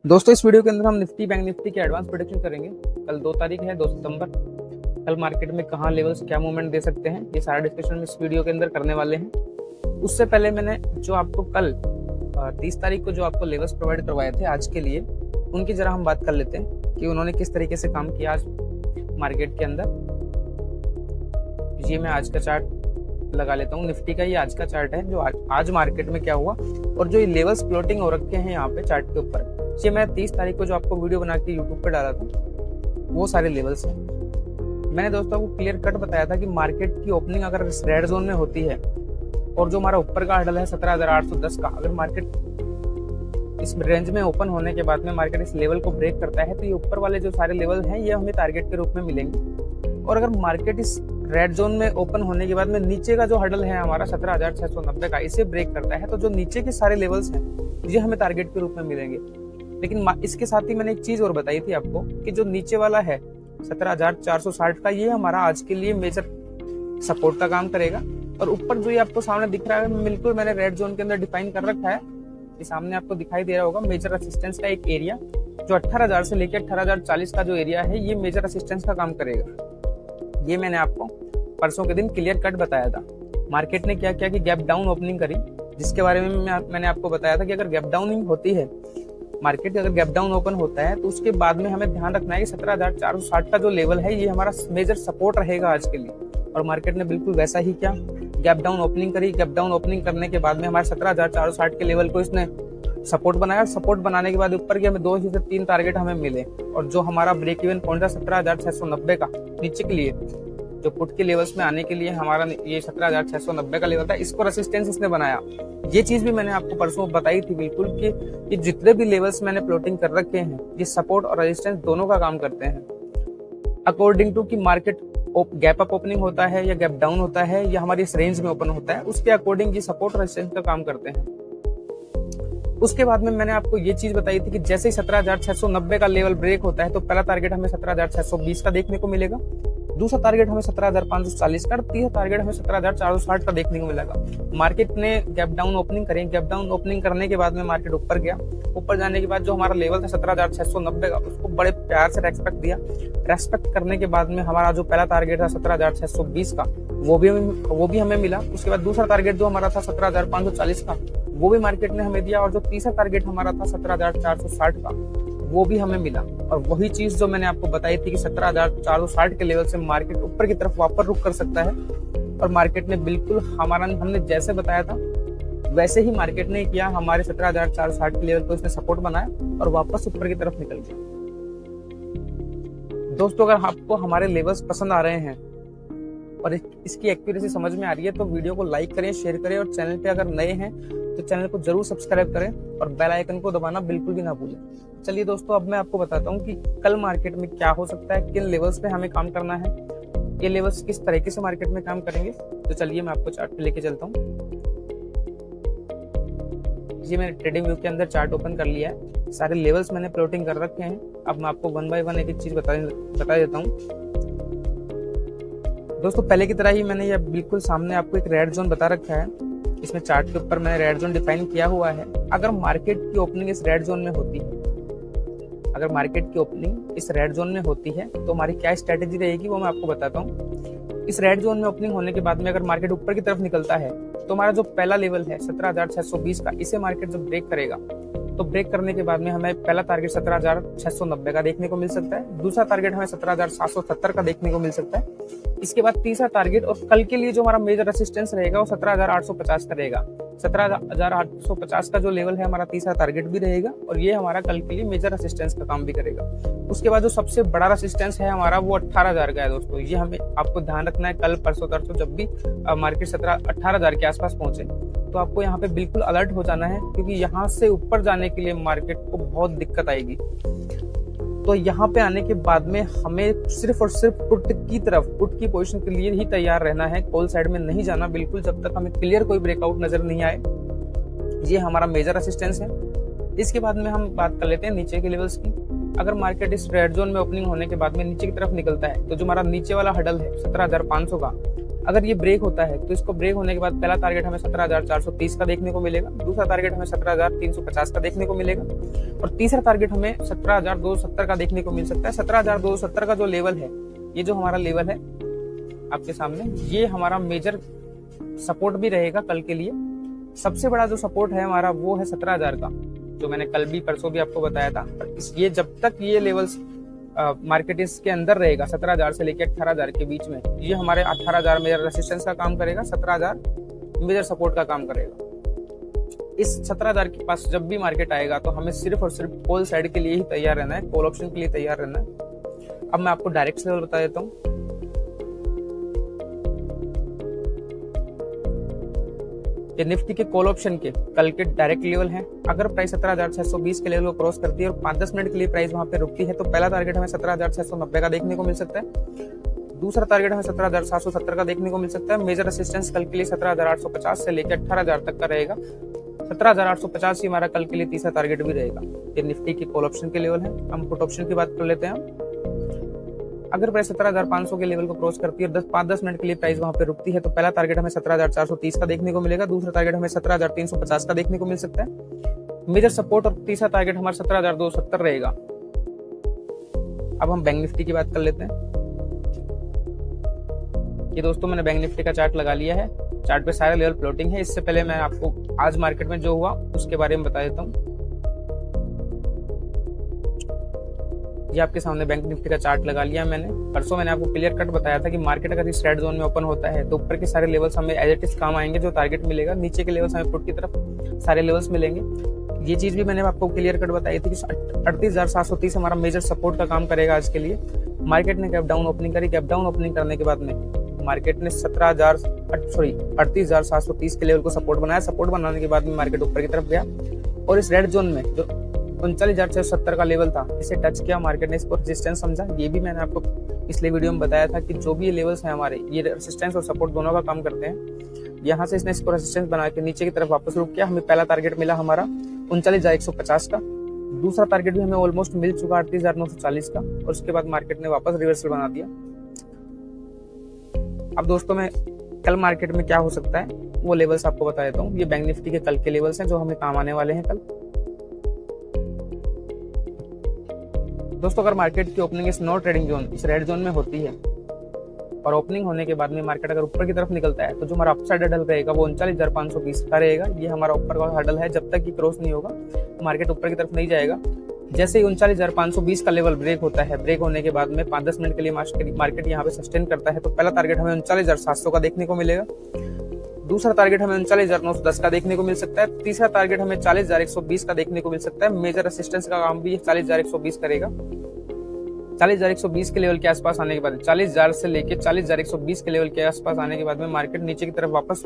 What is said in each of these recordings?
दोस्तों इस वीडियो के अंदर हम निफ्टी बैंक निफ्टी के एडवांस प्रेडिक्शन करेंगे। कल 2 तारीख है 2 सितंबर। कल मार्केट में कहां लेवल्स क्या मूवमेंट दे सकते हैं, ये सारा डिस्कशन हम इस वीडियो के अंदर करने वाले हैं। उससे पहले मैंने जो आपको कल 30 तारीख को जो आपको लेवल्स प्रोवाइड करवाए थे आज के लिए, उनकी जरा हम बात कर लेते हैं कि उन्होंने किस तरीके से काम किया आज मार्केट के अंदर। ये मैं आज का चार्ट लगा लेता हूँ, निफ्टी का ये आज का चार्ट है जो आज मार्केट में क्या हुआ और जो ये लेवल्स प्लॉटिंग हो रखे हैं यहाँ पे चार्ट के ऊपर। ये मैं 30 तारीख को जो आपको वीडियो बना के यूट्यूब पे डाला था, वो सारे लेवल्स हैं। मैंने दोस्तों को क्लियर कट बताया था कि मार्केट की ओपनिंग अगर इस रेड जोन में होती है और जो हमारा ऊपर का हर्डल है 17,810 का, अगर मार्केट इस रेंज में ओपन होने के बाद में मार्केट इस लेवल को ब्रेक करता है तो ये ऊपर वाले जो सारे लेवल हैं ये हमें टारगेट के रूप में मिलेंगे। और अगर मार्केट इस रेड जोन में ओपन होने के बाद में नीचे का जो हर्डल है हमारा 17,690 का, इसे ब्रेक करता है तो जो नीचे के सारे लेवल्स हैं ये हमें टारगेट के रूप में मिलेंगे। लेकिन इसके साथ ही मैंने एक चीज और बताई थी आपको कि जो नीचे वाला है 17,460 का, ये हमारा आज के लिए मेजर सपोर्ट का काम करेगा। और ऊपर जो ये आपको सामने दिख रहा है बिल्कुल मैंने रेड जोन के अंदर डिफाइन कर रखा है, ये सामने आपको दिखाई दे रहा होगा मेजर असिस्टेंस का एक एरिया जो 18,000 से लेकर 18,040 का जो एरिया है ये मेजर असिस्टेंस का काम करेगा। ये मैंने आपको परसों के दिन क्लियर कट बताया था। मार्केट ने क्या किया कि गैप डाउन ओपनिंग करी, जिसके बारे में मैंने आपको बताया था कि अगर गैप डाउनिंग होती है, मार्केट अगर गैप डाउन ओपन होता है तो उसके बाद में हमें ध्यान रखना है कि 17,460 का जो लेवल है ये हमारा मेजर सपोर्ट रहेगा आज के लिए। और मार्केट ने बिल्कुल वैसा ही किया, गैप डाउन ओपनिंग करी। गैप डाउन ओपनिंग करने के बाद में हमारे 17,460 के लेवल को इसने सपोर्ट बनाया। सपोर्ट बनाने के बाद ऊपर के हमें 2 से 3 टारगेट हमें मिले और जो हमारा ब्रेक इवन पॉइंट था 17,690 का नीचे के लिए, जो पुट के लेवल्स में आने के लिए हमारा ये 17,690 का लेवल था, इसको रेसिस्टेंस इसने बनाया। ये चीज भी मैंने आपको परसों बताई थी बिल्कुल कि ये जितने भी लेवल्स मैंने प्लॉटिंग कर रखे हैं ये सपोर्ट और रेजिस्टेंस दोनों का काम करते हैं। अकॉर्डिंग टू कि मार्केट गैप अप ओपनिंग होता है या गैप डाउन होता है या हमारी इस रेंज में ओपन होता है, उसके अकॉर्डिंग ये सपोर्ट और रेजिस्टेंस का काम करते हैं। उसके बाद में मैंने आपको ये चीज बताई थी कि जैसे ही 17,690 का लेवल ब्रेक होता है तो पहला टारगेट हमें 17,620 का देखने को मिलेगा, दूसरा टारगेट हमें 17,540 का, तीसरा टारगेट हमें 17,460 का देखने को मिलेगा। मार्केट ने गैप डाउन ओपनिंग करी, गैप डाउन ओपनिंग करने के बाद में मार्केट ऊपर गया। ऊपर जाने के बाद जो हमारा लेवल था 17,690 का, उसको बड़े प्यार से रेस्पेक्ट दिया। रेस्पेक्ट करने के बाद में हमारा जो पहला टारगेट था 17,620 का, वो भी हमें मिला। उसके बाद दूसरा टारगेट जो हमारा था 17,540 का, वो भी मार्केट ने हमें दिया। और जो तीसरा टारगेट हमारा था 17,460 का, वो भी हमें मिला। और वही चीज जो मैंने आपको बताई थी कि 17,460 के लेवल से मार्केट ऊपर की तरफ वापस रुक कर सकता है। और मार्केट ने बिल्कुल हमने जैसे बताया था वैसे ही मार्केट ने किया। हमारे 17,460 के लेवल को इसने सपोर्ट बनाया और वापस ऊपर की तरफ निकल गया। दोस्तों अगर आपको हमारे लेवल्स पसंद आ रहे हैं और इसकी एक्यूरेसी समझ में आ रही है तो वीडियो को लाइक करें, शेयर करें और चैनल पे अगर नए हैं तो चैनल को जरूर सब्सक्राइब करें और बेल आइकन को दबाना बिल्कुल भी ना भूलें। चलिए दोस्तों अब मैं आपको बताता हूँ कि कल मार्केट में क्या हो सकता है, किन लेवल्स पे हमें काम करना है, ये लेवल्स किस तरीके से मार्केट में काम करेंगे। तो चलिए मैं आपको चार्ट पे लेके चलता हूँ। ये मैंने ट्रेडिंग व्यू के अंदर चार्ट ओपन कर लिया है, सारे लेवल्स मैंने प्लॉटिंग कर रखे हैं। अब मैं आपको 1 बाय 1 एक चीज बता देता हूँ। दोस्तों पहले की तरह ही मैंने ये बिल्कुल सामने आपको एक रेड जोन बता रखा है, इसमें चार्ट के ऊपर मैंने रेड जोन डिफाइन किया हुआ है। अगर मार्केट की ओपनिंग इस रेड जोन में होती है, अगर मार्केट की ओपनिंग इस रेड जोन में होती है तो हमारी क्या स्ट्रेटेजी रहेगी वो मैं आपको बताता हूँ। इस रेड जोन में ओपनिंग होने के बाद में अगर मार्केट ऊपर की तरफ निकलता है तो हमारा जो पहला लेवल है 17,620 का, इसे मार्केट जब ब्रेक करेगा तो ब्रेक करने के बाद में हमें पहला टारगेट 17,690 का देखने को मिल सकता है, दूसरा टारगेट हमें 17,770 का देखने को मिल सकता है। इसके बाद तीसरा टारगेट और कल के लिए जो हमारा मेजर रेसिस्टेंस रहेगा वो 17,850 का रहेगा। 17,850 का जो लेवल है हमारा तीसरा टारगेट भी रहेगा और ये हमारा कल के लिए मेजर रेसिस्टेंस का काम भी करेगा। उसके बाद जो सबसे बड़ा रेसिस्टेंस है हमारा वो 18,000 का है। दोस्तों ये हमें आपको ध्यान रखना है, कल परसों तरसों जब भी मार्केट 18,000 के आसपास पहुंचे तो आपको यहाँ पे बिल्कुल अलर्ट हो जाना है, क्योंकि यहाँ से ऊपर जाने के लिए मार्केट को बहुत दिक्कत आएगी। तो यहाँ पे आने के बाद में हमें सिर्फ और सिर्फ पुट की पोजीशन के लिए ही तैयार रहना है, कॉल साइड में नहीं जाना बिल्कुल, जब तक हमें क्लियर कोई ब्रेकआउट नजर नहीं आए। ये हमारा मेजर असिस्टेंस है। इसके बाद में हम बात कर लेते हैं नीचे के लेवल्स की। अगर मार्केट इस रेड जोन में ओपनिंग होने के बाद में नीचे की तरफ निकलता है तो जो हमारा नीचे वाला हडल है 17,500 का, अगर ये ब्रेक होता है तो इसको ब्रेक होने के बाद पहला टारगेट हमें 17,430 का देखने को मिलेगा, दूसरा टारगेट हमें 17,350 का देखने को मिलेगा और तीसरा टारगेट हमें 17,270 का देखने को मिल सकता है। 17,270 का जो लेवल है, ये जो हमारा लेवल है आपके सामने, ये हमारा मेजर सपोर्ट भी रहेगा कल के लिए। सबसे बड़ा जो सपोर्ट है हमारा वो है 17,000 का, जो मैंने कल भी परसों भी आपको बताया था। ये जब तक ये लेवल्स मार्केट इसके अंदर रहेगा 17,000 से लेकर 18,000 के बीच में, ये हमारे 18,000 मेजर रेसिस्टेंस का काम करेगा, 17,000 मेजर सपोर्ट का काम करेगा। इस 17,000 के पास जब भी मार्केट आएगा तो हमें सिर्फ और सिर्फ कॉल साइड के लिए ही तैयार रहना है, कॉल ऑप्शन के लिए तैयार रहना है। अब मैं आपको डायरेक्ट लेवल बता देता हूँ। ये निफ्टी के कॉल ऑप्शन के कल के डायरेक्ट लेवल हैं। अगर प्राइस 17,620 के लेवल को क्रॉस करती है और 5-10 मिनट के लिए प्राइस वहां पे रुकती है तो पहला टारगेट हमें 17,690 का देखने को मिल सकता है, दूसरा टारगेट हमें 17,770 का देखने को मिल सकता है। मेजर रेसिस्टेंस कल के लिए 17,850 से लेकर 18,000 तक का रहेगा। 17,850 ही हमारा कल के लिए तीसरा टारगेट भी रहेगा। ये निफ्टी के कॉल ऑप्शन के लेवल है। हम पुट ऑप्शन की बात कर लेते हैं। अगर प्राइस 17,500 के लेवल को क्रॉस करती है और 5-10 मिनट के लिए प्राइस वहां पे रुकती है तो पहला टारगेट हमें 17,430 का देखने को मिलेगा, दूसरा टारगेट हमें 17,350 का देखने को मिल सकता है। मेजर सपोर्ट और तीसरा टारगेट हमारा 17,270 रहेगा। अब हम बैंक निफ्टी की बात कर लेते हैं। ये दोस्तों मैंने बैंक निफ्टी का चार्ट लगा लिया है, चार्ट पे सारे लेवल प्लॉटिंग है। इससे पहले मैं आपको आज मार्केट में जो हुआ उसके बारे में बता देता हूँ। ये आपके सामने बैंक निफ्टी का चार्ट लगा लिया मैंने। परसों मैंने आपको क्लियर कट बताया था कि मार्केट अगर इस रेड जोन में ओपन होता है तो ऊपर के सारे लेवल्स हमें एज इट इज काम आएंगे, जो टारगेट मिलेगा, नीचे के लेवल्स हमें पुट की तरफ सारे लेवल्स मिलेंगे। ये चीज भी मैंने आपको क्लियर कट बताई थी कि 38,730 हमारा मेजर सपोर्ट का काम करेगा आज के लिए। मार्केट ने गैप डाउन ओपनिंग करी, गैप डाउन ओपनिंग करने के बाद में मार्केट ने 38,730 के लेवल को सपोर्ट बनाया। सपोर्ट बनाने के बाद में मार्केट ऊपर की तरफ गया और इस रेड जोन में जो 39,670 का लेवल था इसे टच किया, मार्केट ने इसको रेजिस्टेंस समझा। ये भी मैंने आपको पिछले वीडियो में बताया था कि जो भी ये लेवल्स हैं हमारे, ये रेजिस्टेंस और सपोर्ट दोनों का काम करते हैं। यहाँ से इसने इसको रेजिस्टेंस बना के नीचे की तरफ वापस रुक किया। हमें पहला टारगेट मिला हमारा 39,150 का, दूसरा टारगेट भी हमें ऑलमोस्ट मिल चुका 38,940 का और उसके बाद मार्केट ने वापस रिवर्सल बना दिया। अब दोस्तों मैं कल मार्केट में क्या हो सकता है वो लेवल्स आपको बता देता हूँ। ये बैंक निफ्टी के कल के लेवल्स हैं जो हमें काम आने वाले हैं कल। दोस्तों अगर मार्केट की ओपनिंग इस नो ट्रेडिंग जोन, इस रेड जोन में होती है और ओपनिंग होने के बाद में मार्केट अगर ऊपर की तरफ निकलता है तो जो हमारा अपसाइड हडल रहेगा वो 39,520 का रहेगा। ये हमारा ऊपर का हडल है, जब तक ये क्रॉस नहीं होगा मार्केट ऊपर की तरफ नहीं जाएगा। जैसे ही 39,520 का लेवल ब्रेक होता है, ब्रेक होने के बाद में 5-10 मिनट के लिए मार्केट यहाँ पे सस्टेन करता है तो पहला टारगेट हमें 39,700 का देखने को मिलेगा, दूसरा टारगेट हमें 39,910 का देखने को मिल सकता है, तीसरा टारगेट हमें 40,120 का देखने को मिल सकता है। मेजर रेसिस्टेंस का काम भी 40,120 करेगा। 40,120 के लेवल के आसपास आने के बाद 40,000 से लेके 40,120 के लेवल के आसपास आने के बाद में मार्केट नीचे की तरफ वापस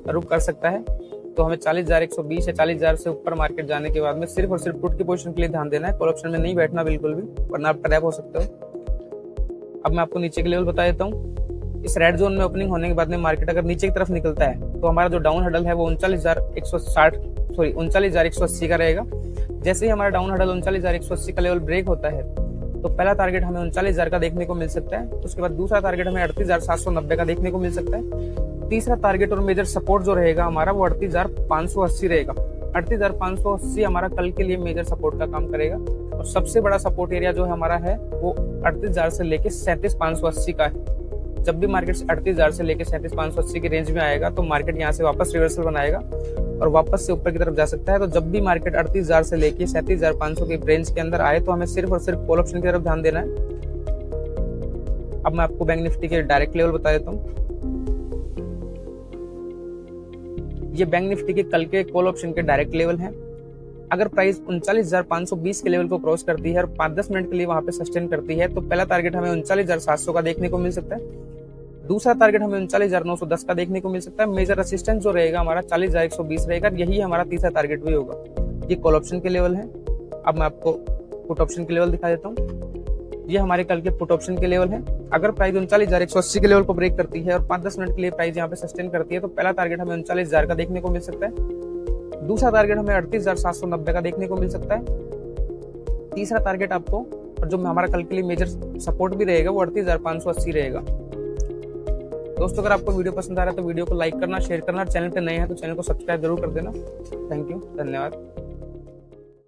रुक कर सकता है। तो हमें 40,120 या 40,000 से ऊपर मार्केट जाने के बाद में सिर्फ और सिर्फ पुट की पोजीशन के लिए ध्यान देना है, कॉल ऑप्शन में नहीं बैठना बिल्कुल भी, वरना आप ट्रैप हो सकते हो। अब मैं आपको नीचे के लेवल बता देता हूँ। इस रेड जोन में ओपनिंग होने के बाद में मार्केट अगर नीचे की तरफ निकलता है तो हमारा जो डाउन हडल है वो 39,180 का रहेगा। जैसे ही हमारा डाउन हडल 39,180 का लेवल ब्रेक होता है तो पहला टारगेट हमें 39,000 का देखने को मिल सकता है, उसके बाद दूसरा टारगेट हमें 38,790 का देखने को मिल सकता है, तीसरा टारगेट और मेजर सपोर्ट जो रहेगा हमारा वो 38,580 रहेगा। 38,580 हमारा कल के लिए मेजर सपोर्ट का काम करेगा और सबसे बड़ा सपोर्ट एरिया जो है हमारा है वो 38,000 से लेके 37,580 का है। जब भी मार्केट 38,000 से लेके 37,580 की रेंज में आएगा तो मार्केट यहाँ से वापस रिवर्सल बनाएगा और वापस से ऊपर की तरफ जा सकता है। तो जब भी मार्केट 38,000 से लेके 37,500 की रेंज के अंदर आए तो हमें सिर्फ और सिर्फ कॉल ऑप्शन की तरफ ध्यान देना है। अब मैं आपको बैंक निफ्टी के डायरेक्ट लेवल बता देता हूँ। ये बैंक निफ्टी के कल के कॉल ऑप्शन के डायरेक्ट लेवल हैं। अगर प्राइस 39,520 के लेवल को क्रॉस करती है और 5-10 मिनट के लिए वहां पे सस्टेन करती है तो पहला टारगेट हमें 39,700 का देखने को मिल सकता है, दूसरा टारगेट हमें 39,910 का देखने को मिल सकता है। मेजर रेसिस्टेंस जो रहेगा हमारा 40,120 रहेगा, यही हमारा तीसरा टारगेट भी होगा। ये कॉल ऑप्शन के लेवल है। अब मैं आपको पुट ऑप्शन के लेवल दिखा देता हूँ। ये हमारे कल के पुट ऑप्शन के लेवल है। अगर प्राइस 39,180 के लेवल को ब्रेक करती है और 5-10 मिनट के लिए प्राइस यहाँ पे सस्टेन करती है तो पहला टारगेट हमें 39,000 का देखने को मिल सकता है, दूसरा टारगेट हमें 38,790 का देखने को मिल सकता है, तीसरा टारगेट आपको और जो हमारा कल के लिए मेजर सपोर्ट भी रहेगा वो 38,580 रहेगा। दोस्तों अगर आपको वीडियो पसंद आ रहा है तो वीडियो को लाइक करना, शेयर करना, चैनल पे नए हैं तो चैनल को सब्सक्राइब जरूर कर देना। थैंक यू, धन्यवाद।